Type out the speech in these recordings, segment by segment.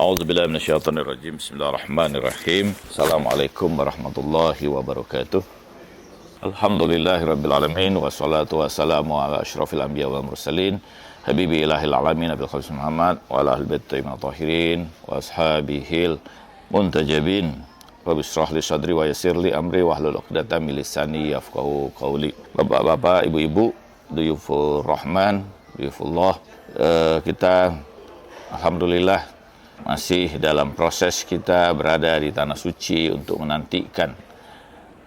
A'udzubillahi minasyaitonirrajim. Bismillahirrahmanirrahim. Assalamualaikum warahmatullahi wabarakatuh. Alhamdulillahirabbil alamin wassalatu wassalamu ala asyrafil anbiya wal mursalin habibi ilahil alamin Abil Qasim Muhammad wa ala ahli bait tayyibin tahirin wa ashabihil muntajabin. Rabbi shrah li sadri wa yassir li amri wahlul 'uqdatam min lisani yafqahu qawli. Bapak-bapak, ibu-ibu, duyufur rahman, duyufullah, kita alhamdulillah masih dalam proses kita berada di tanah suci untuk menantikan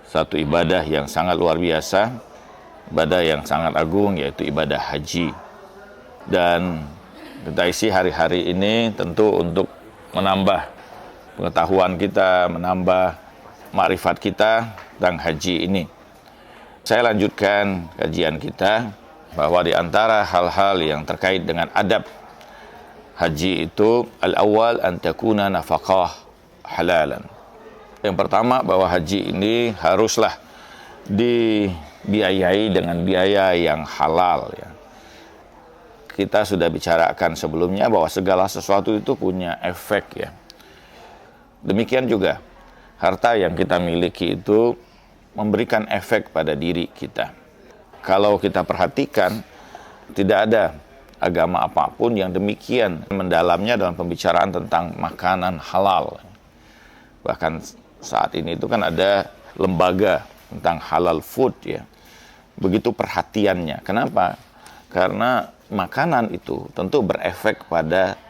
satu ibadah yang sangat luar biasa, ibadah yang sangat agung, yaitu ibadah haji. Dan kita isi hari-hari ini tentu untuk menambah pengetahuan kita, menambah makrifat kita tentang haji ini. Saya lanjutkan kajian kita bahwa di antara hal-hal yang terkait dengan adab haji itu, al-awwal an takuna nafaqah halalan. Yang pertama, bahwa haji ini haruslah dibiayai dengan biaya yang halal, ya. Kita sudah bicarakan sebelumnya bahwa segala sesuatu itu punya efek, ya. Demikian juga harta yang kita miliki itu memberikan efek pada diri kita. Kalau kita perhatikan, tidak ada agama apapun yang demikian mendalamnya dalam pembicaraan tentang makanan halal. Bahkan saat ini itu kan ada lembaga tentang halal food, ya. Begitu perhatiannya. Kenapa? Karena makanan itu tentu berefek pada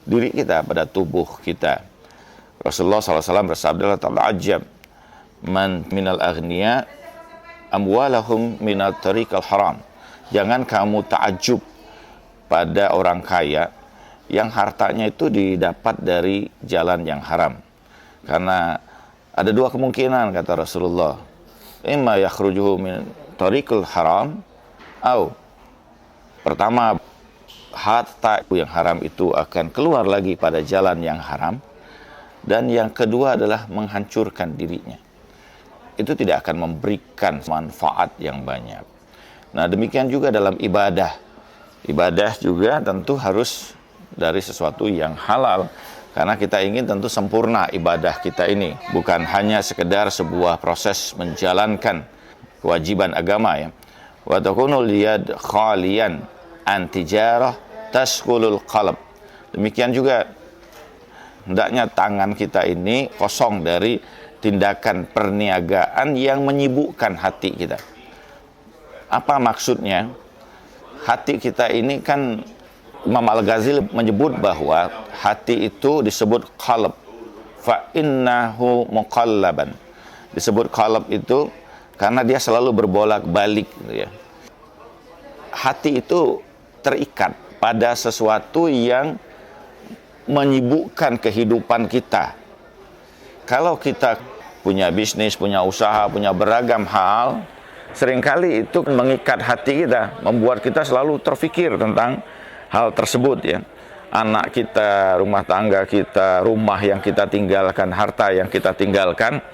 diri kita, pada tubuh kita. Rasulullah SAW bersabda, "Ta'ajab man minal aghniya amwalahum minal tariqal haram." Jangan kamu ta'ajub pada orang kaya yang hartanya itu didapat dari jalan yang haram. Karena ada dua kemungkinan, kata Rasulullah. Imma yakhrujuhu min tariqil haram, atau pertama, harta yang haram itu akan keluar lagi pada jalan yang haram. Dan yang kedua adalah menghancurkan dirinya. Itu tidak akan memberikan manfaat yang banyak. Nah, demikian juga dalam ibadah. Ibadah juga tentu harus dari sesuatu yang halal. Karena kita ingin tentu sempurna ibadah kita ini. Bukan hanya sekedar sebuah proses menjalankan kewajiban agama, ya. Wa takunul yad khaliyan an tijarah tasqulul qalb. Demikian juga hendaknya tangan kita ini kosong dari tindakan perniagaan yang menyibukkan hati kita. Apa maksudnya? Hati kita ini kan, Imam Al-Ghazali menyebut bahwa hati itu disebut qalb, fa innahu muqallaban. Disebut qalb itu karena dia selalu berbolak-balik, gitu ya. Hati itu terikat pada sesuatu yang menyibukkan kehidupan kita. Kalau kita punya bisnis, punya usaha, punya beragam hal, seringkali itu mengikat hati kita, membuat kita selalu terfikir tentang hal tersebut, ya. Anak kita, rumah tangga kita, rumah yang kita tinggalkan, harta yang kita tinggalkan,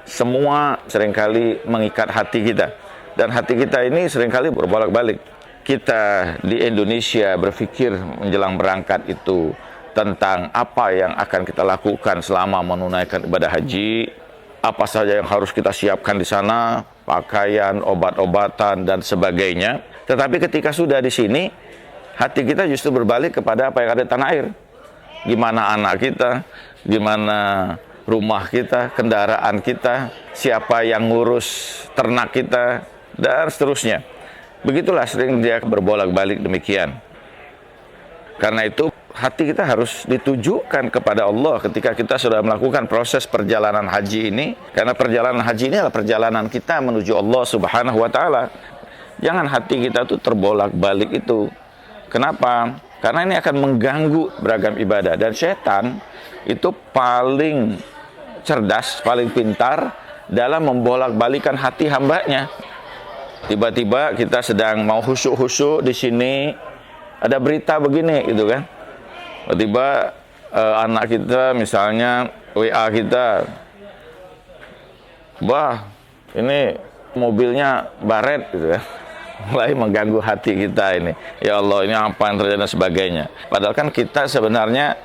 semua seringkali mengikat hati kita. Dan hati kita ini seringkali berbolak-balik. Kita di Indonesia berpikir menjelang berangkat itu tentang apa yang akan kita lakukan selama menunaikan ibadah haji, apa saja yang harus kita siapkan di sana, pakaian, obat-obatan, dan sebagainya. Tetapi ketika sudah di sini, hati kita justru berbalik kepada apa yang ada di tanah air. Gimana anak kita, gimana rumah kita, kendaraan kita, siapa yang ngurus ternak kita, dan seterusnya. Begitulah sering dia berbolak-balik demikian. Karena itu hati kita harus ditujukan kepada Allah ketika kita sudah melakukan proses perjalanan haji ini. Karena perjalanan haji ini adalah perjalanan kita menuju Allah Subhanahu wa ta'ala. Jangan hati kita tuh terbolak-balik itu. Kenapa? Karena ini akan mengganggu beragam ibadah. Dan setan itu paling cerdas, paling pintar dalam membolak-balikan hati hambanya. Tiba-tiba kita sedang mau khusyuk-khusyuk di sini, ada berita begini, gitu kan. Tiba-tiba anak kita misalnya WA kita, "Bah, ini mobilnya baret," gitu ya. Mulai mengganggu hati kita ini. Ya Allah, ini apa yang terjadi dan sebagainya. Padahal kan kita sebenarnya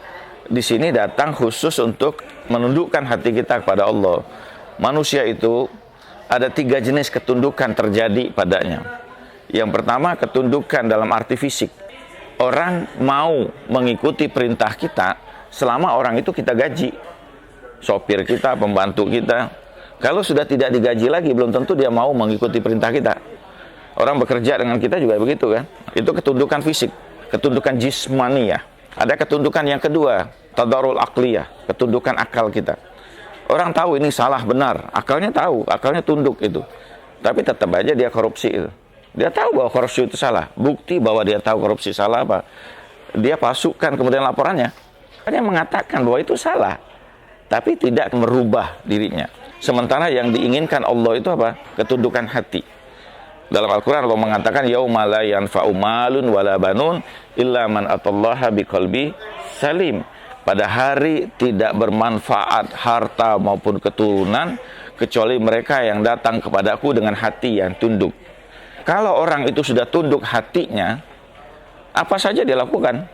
di sini datang khusus untuk menundukkan hati kita kepada Allah. Manusia itu ada 3 jenis ketundukan terjadi padanya. Yang pertama, ketundukan dalam arti fisik. Orang mau mengikuti perintah kita selama orang itu kita gaji. Sopir kita, pembantu kita. Kalau sudah tidak digaji lagi, belum tentu dia mau mengikuti perintah kita. Orang bekerja dengan kita juga begitu kan. Itu ketundukan fisik, ketundukan jismaniyah. Ada ketundukan yang kedua, tadarul aqliyah, ketundukan akal kita. Orang tahu ini salah benar, akalnya tahu, akalnya tunduk itu. Tapi tetap aja dia korupsi itu. Dia tahu bahwa korupsi itu salah. Bukti bahwa dia tahu korupsi salah apa? Dia palsukan kemudian laporannya. Dia mengatakan bahwa itu salah, tapi tidak merubah dirinya. Sementara yang diinginkan Allah itu apa? Ketundukan hati. Dalam Al-Quran Allah mengatakan yauma la yanfa'u malun wala banun illa man atallaha biqalbi salim. Pada hari tidak bermanfaat harta maupun keturunan kecuali mereka yang datang kepadaku dengan hati yang tunduk. Kalau orang itu sudah tunduk hatinya, apa saja dia lakukan.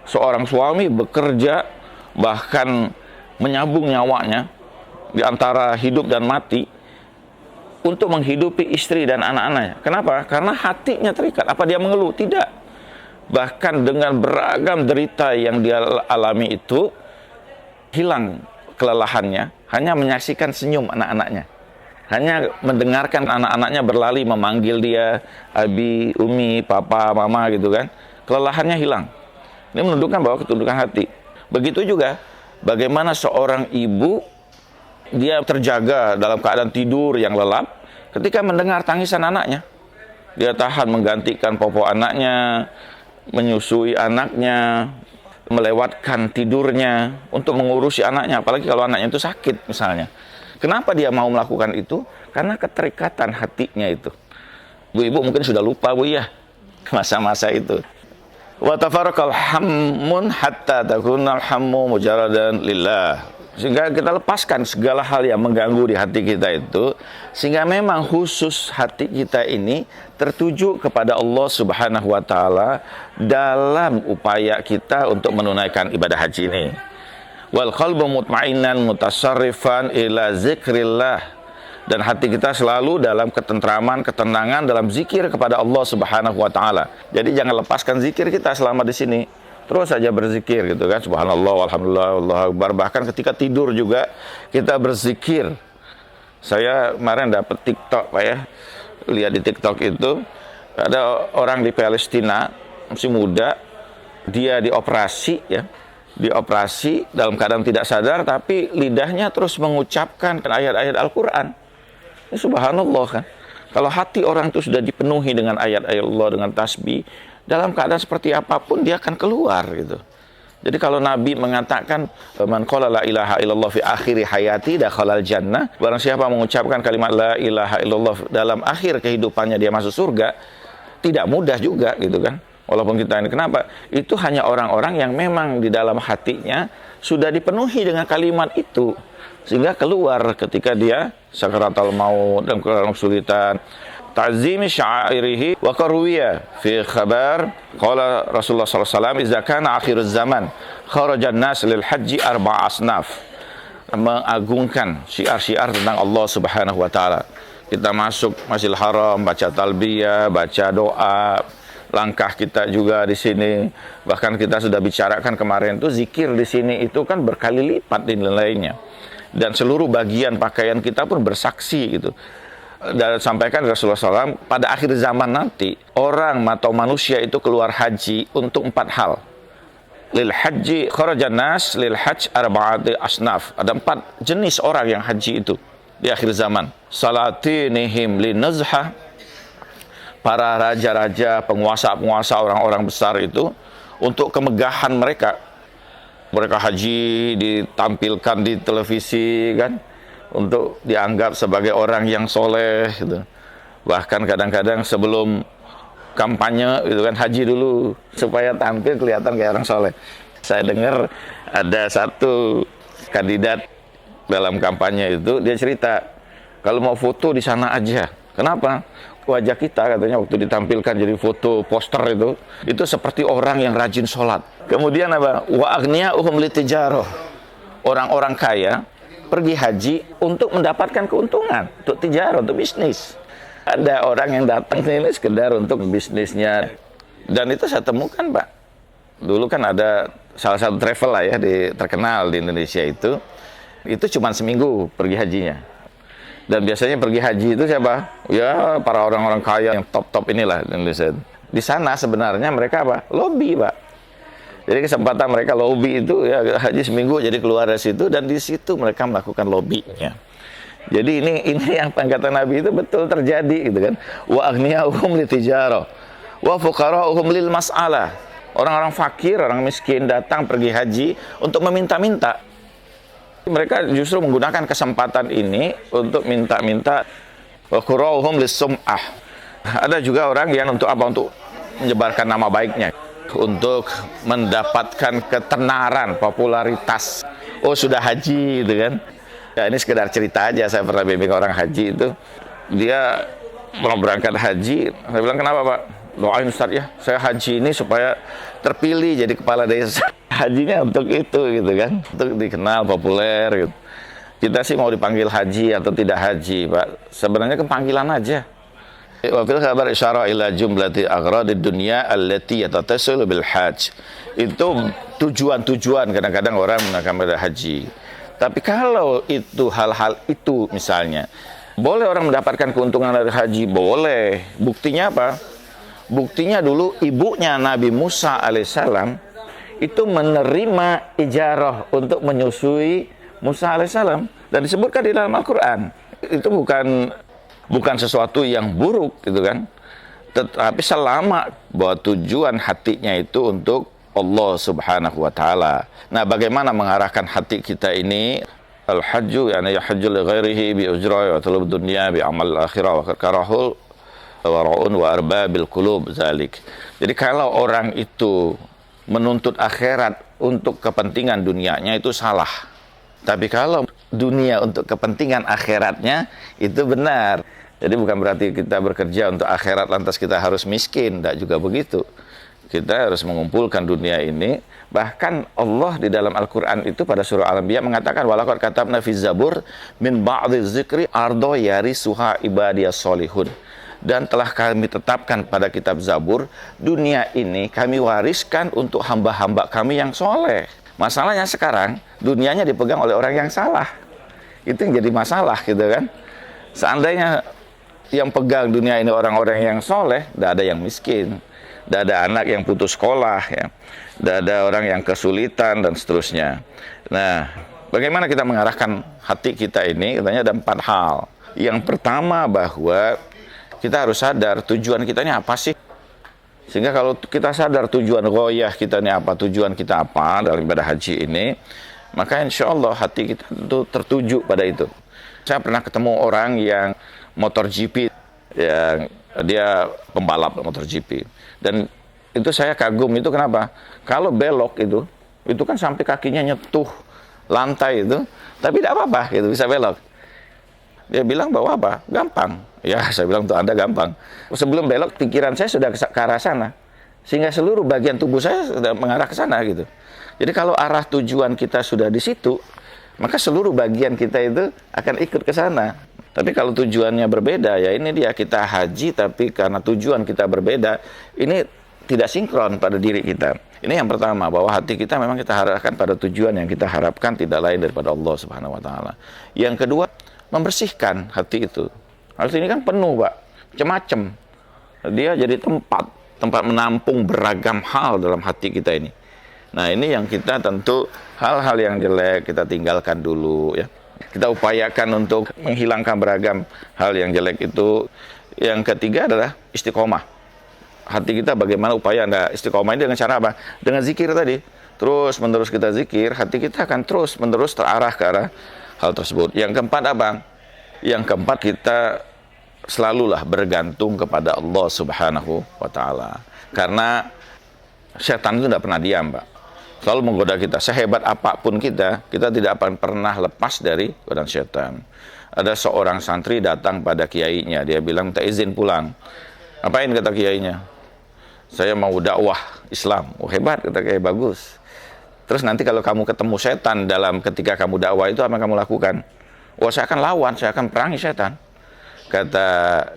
Seorang suami bekerja bahkan menyambung nyawanya di antara hidup dan mati untuk menghidupi istri dan anak-anaknya. Kenapa? Karena hatinya terikat. Apa dia mengeluh? Tidak. Bahkan dengan beragam derita yang dia alami itu, hilang kelelahannya, hanya menyaksikan senyum anak-anaknya. Hanya mendengarkan anak-anaknya berlari memanggil dia, abi, umi, papa, mama gitu kan. Kelelahannya hilang. Ini menunjukkan bahwa ketundukan hati. Begitu juga bagaimana seorang ibu dia terjaga dalam keadaan tidur yang lelap ketika mendengar tangisan anaknya. Dia tahan menggantikan popok anaknya, menyusui anaknya, melewatkan tidurnya untuk mengurusi anaknya, apalagi kalau anaknya itu sakit misalnya. Kenapa dia mau melakukan itu? Karena keterikatan hatinya itu. Bu-ibu mungkin sudah lupa Bu ya masa-masa itu. Wa tafarraqal hammun hatta takunal hammu mujaradan lillah. Sehingga kita lepaskan segala hal yang mengganggu di hati kita itu, sehingga memang khusus hati kita ini tertuju kepada Allah Subhanahu wa taala dalam upaya kita untuk menunaikan ibadah haji ini. Wal qalbu mutma'innan mutasarrifan ila zikrillah, dan hati kita selalu dalam ketentraman, ketenangan dalam zikir kepada Allah Subhanahu wa taala. Jadi jangan lepaskan zikir kita selama di sini. Terus saja berzikir gitu kan, subhanallah, alhamdulillah, Allahu akbar. Bahkan ketika tidur juga kita berzikir. Saya kemarin dapat TikTok Pak ya. Lihat di TikTok itu ada orang di Palestina, masih muda, dia dioperasi ya. Dioperasi dalam keadaan tidak sadar, tapi lidahnya terus mengucapkan ayat-ayat Al-Quran. Ini subhanallah kan. Kalau hati orang itu sudah dipenuhi dengan ayat-ayat Allah, dengan tasbih, dalam keadaan seperti apapun dia akan keluar gitu. Jadi kalau Nabi mengatakan man qala la ilaha illallah fi akhiri hayati dakhalal jannah, barang siapa mengucapkan kalimat la ilaha illallah dalam akhir kehidupannya dia masuk surga, tidak mudah juga gitu kan. Walaupun kita ini kenapa? Itu hanya orang-orang yang memang di dalam hatinya sudah dipenuhi dengan kalimat itu, sehingga keluar ketika dia sakaratul maut dan kesulitan. Ta'zimi sya'irihi wa qarwiya fi khabar qala Rasulullah sallallahu alaihi wasallam idza kana akhiruz zaman kharajan nas lil haji arba'a asnaf. Mengagungkan syiar-syiar tentang Allah Subhanahu wa taala. Kita masuk Masjidil Haram, baca talbiyah, baca doa, langkah kita juga di sini. Bahkan kita sudah bicarakan kemarin itu zikir di sini itu kan berkali lipat nilainya. Dan seluruh bagian pakaian kita pun bersaksi gitu. Dan sampaikan Rasulullah SAW, pada akhir zaman nanti orang atau manusia itu keluar haji untuk 4 hal. Lil haji kharajan nas lil hajj arba'ati asnaf. Ada 4 jenis orang yang haji itu di akhir zaman. Salatinihim linazha, para raja-raja, penguasa-penguasa, orang-orang besar itu untuk kemegahan mereka. Mereka haji ditampilkan di televisi kan, untuk dianggap sebagai orang yang soleh gitu. Bahkan kadang-kadang sebelum kampanye itu kan haji dulu supaya tampil kelihatan kayak orang soleh. Saya dengar ada satu kandidat dalam kampanye itu, dia cerita kalau mau foto di sana aja. Kenapa? wajah kita katanya waktu ditampilkan jadi foto poster itu seperti orang yang rajin sholat. Kemudian apa? Wa aghniyahum litijarah. Orang-orang kaya pergi haji untuk mendapatkan keuntungan, untuk tijarah, untuk bisnis. Ada orang yang datang ini sekedar untuk bisnisnya. Dan itu saya temukan, Pak. Dulu kan ada salah satu travel lah ya, terkenal di Indonesia itu cuma seminggu pergi hajinya. Dan biasanya pergi haji itu siapa? Ya para orang-orang kaya yang top-top inilah di Indonesia. Di sana sebenarnya mereka apa? Lobby, Pak. Jadi kesempatan mereka lobby itu ya haji seminggu jadi keluar dari situ dan di situ mereka melakukan lobbynya. Jadi ini yang kata Nabi itu betul terjadi gitu kan. Wa aghniyahum litijarah wa fuqara'uhum lil mas'alah. Orang-orang fakir, orang miskin datang pergi haji untuk meminta-minta. Mereka justru menggunakan kesempatan ini untuk minta-minta. Wa qura'uhum lis-sum'ah. Ada juga orang yang untuk apa? Untuk menyebarkan nama baiknya, untuk mendapatkan ketenaran, popularitas. Oh, sudah haji gitu kan. Ya, ini sekedar cerita aja, saya pernah bimbing orang haji itu. Dia mau berangkat haji, saya bilang, "Kenapa, Pak?" "Doain Ustaz ya, saya haji ini supaya terpilih jadi kepala desa." Hajinya untuk itu gitu kan, untuk dikenal, populer gitu. Kita sih mau dipanggil haji atau tidak haji, Pak, sebenarnya kepanggilan aja. Wa fil khabar isyara ila jumlati agradid dunya allati yatatasalu bil hajj. Itu tujuan-tujuan kadang-kadang orang menggunakan haji. Tapi kalau itu hal-hal itu misalnya, boleh orang mendapatkan keuntungan dari haji, boleh. Buktinya apa? Buktinya dulu ibunya Nabi Musa alaihissalam itu menerima ijarah untuk menyusui Musa alaihissalam dan disebutkan di dalam Al-Quran. Itu bukan sesuatu yang buruk gitu kan, tetapi selama bahwa tujuan hatinya itu untuk Allah subhanahu wa ta'ala. Nah, bagaimana mengarahkan hati kita ini? Al-hajju yani yahajju li ghairihi bi ujra wa talab dunya bi amal akhirah wa karahul wara'un wa arbabil qulub zalik. Jadi kalau orang itu menuntut akhirat untuk kepentingan dunianya itu salah. Tapi kalau dunia untuk kepentingan akhiratnya itu benar. Jadi bukan berarti kita bekerja untuk akhirat lantas kita harus miskin, tidak juga begitu. Kita harus mengumpulkan dunia ini. Bahkan Allah di dalam Al-Quran itu pada surah Al-Anbiya mengatakan walaqad katabna fi zabur min ba'dhi dzikri ardo yarisuha ibadiyas solihun. Dan telah kami tetapkan pada kitab Zabur, dunia ini kami wariskan untuk hamba-hamba kami yang soleh. Masalahnya sekarang, dunianya dipegang oleh orang yang salah. Itu yang jadi masalah gitu kan. Seandainya yang pegang dunia ini orang-orang yang soleh, tidak ada yang miskin, tidak ada anak yang putus sekolah, ya, tidak ada orang yang kesulitan, dan seterusnya. Nah, bagaimana kita mengarahkan hati kita ini? Katanya ada 4 hal. Yang pertama bahwa kita harus sadar tujuan kita ini apa sih? Sehingga kalau kita sadar tujuan ghoyah kita ini apa, tujuan kita apa dalam ibadah haji ini, maka insya Allah hati kita itu tertuju pada itu. Saya pernah ketemu orang yang motor GP, yang dia pembalap motor GP. Dan itu saya kagum, itu kenapa? Kalau belok itu kan sampai kakinya nyetuh lantai itu, tapi tidak apa-apa, gitu, bisa belok. Dia bilang bahwa apa? Gampang. Ya, saya bilang untuk Anda gampang. Sebelum belok, pikiran saya sudah ke arah sana. Sehingga seluruh bagian tubuh saya sudah mengarah ke sana gitu. Jadi kalau arah tujuan kita sudah di situ, maka seluruh bagian kita itu akan ikut ke sana. Tapi kalau tujuannya berbeda, ya ini dia, kita haji tapi karena tujuan kita berbeda, ini tidak sinkron pada diri kita. Ini yang pertama, bahwa hati kita memang kita harapkan pada tujuan yang kita harapkan tidak lain daripada Allah Subhanahu wa taala. Yang kedua, membersihkan hati itu. Hati ini kan penuh, Pak, macam-macam. Dia jadi tempat menampung beragam hal dalam hati kita ini. Nah, ini yang kita tentu hal-hal yang jelek kita tinggalkan dulu ya. Kita upayakan untuk menghilangkan beragam hal yang jelek itu. Yang ketiga adalah istiqomah. Hati kita bagaimana upaya Anda istiqomah ini dengan cara apa? Dengan zikir tadi. Terus menerus kita zikir, hati kita akan terus menerus terarah ke arah hal tersebut. Yang keempat apa? Yang keempat, kita selalulah bergantung kepada Allah Subhanahu wa ta'ala. Karena setan itu tidak pernah diam, Pak. selalu menggoda kita. Sehebat apapun kita tidak akan pernah lepas dari godaan setan. Ada seorang santri datang pada kiainya, dia bilang minta izin pulang. Apain kata kiainya? Saya mau dakwah Islam. Oh hebat, kata kiai, bagus. Terus nanti kalau kamu ketemu setan ketika kamu dakwah itu apa yang kamu lakukan? Oh saya akan lawan, saya akan perangi setan. Kata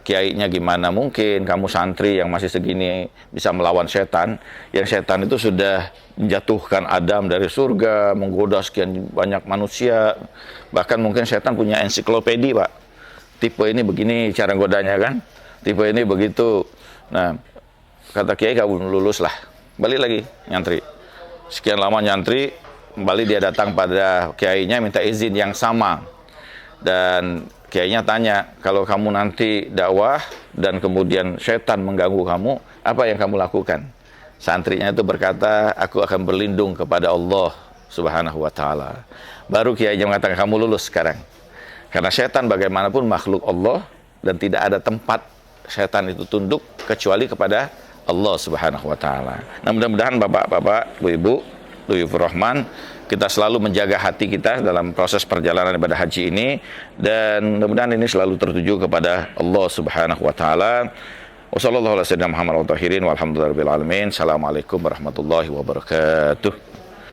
kiainya, gimana mungkin kamu santri yang masih segini bisa melawan setan, yang setan itu sudah menjatuhkan Adam dari surga, menggoda sekian banyak manusia, bahkan mungkin setan punya ensiklopedi, Pak. Tipe ini begini cara godanya kan, tipe ini begitu. Nah, kata kiai, kamu lulus lah, balik lagi nyantri. Sekian lama nyantri, kembali dia datang pada kiainya minta izin yang sama. Dan kiainya tanya, kalau kamu nanti dakwah dan kemudian setan mengganggu kamu, apa yang kamu lakukan? Santrinya itu berkata, aku akan berlindung kepada Allah Subhanahu wa Ta'ala. Baru kiainya mengatakan, kamu lulus sekarang. Karena setan bagaimanapun makhluk Allah dan tidak ada tempat setan itu tunduk kecuali kepada Allah Subhanahu wa Ta'ala. Nah, mudah-mudahan Bapak-bapak, Ibu-ibu, Luhur Rahman, kita selalu menjaga hati kita dalam proses perjalanan ibadah haji ini, dan mudah-mudahan ini selalu tertuju kepada Allah Subhanahu wa Ta'ala. Wassallallahu ala sayyidina Muhammad wa tahirin walhamdulillahirabbil alamin. Assalamualaikum warahmatullahi wabarakatuh.